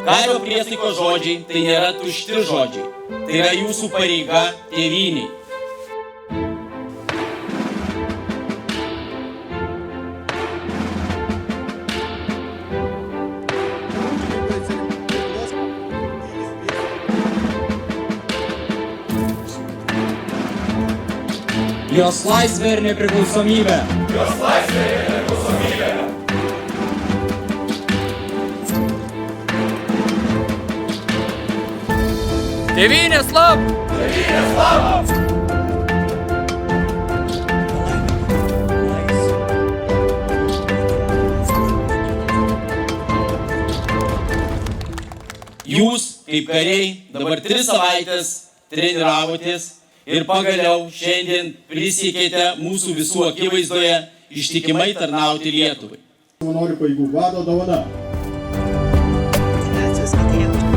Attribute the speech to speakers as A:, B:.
A: Kario priesaikos žodžiai tai nėra tušti žodžiai. Tai yra jūsų pareiga tėvynei.
B: Jos laisvė ir nepriklausomybė.
C: Jos laisvė ir nepriklausomybė.
B: Tėvynės lab!
C: Tėvynės lab!
A: Jūs, kaip kariai, dabar 3 savaitės treniravotės ir pagaliau šiandien prisiekėte mūsų visų akivaizdoje ištikimai tarnauti Lietuvai.
D: Savanorių pajėgų vado dovana.
E: Ačiū,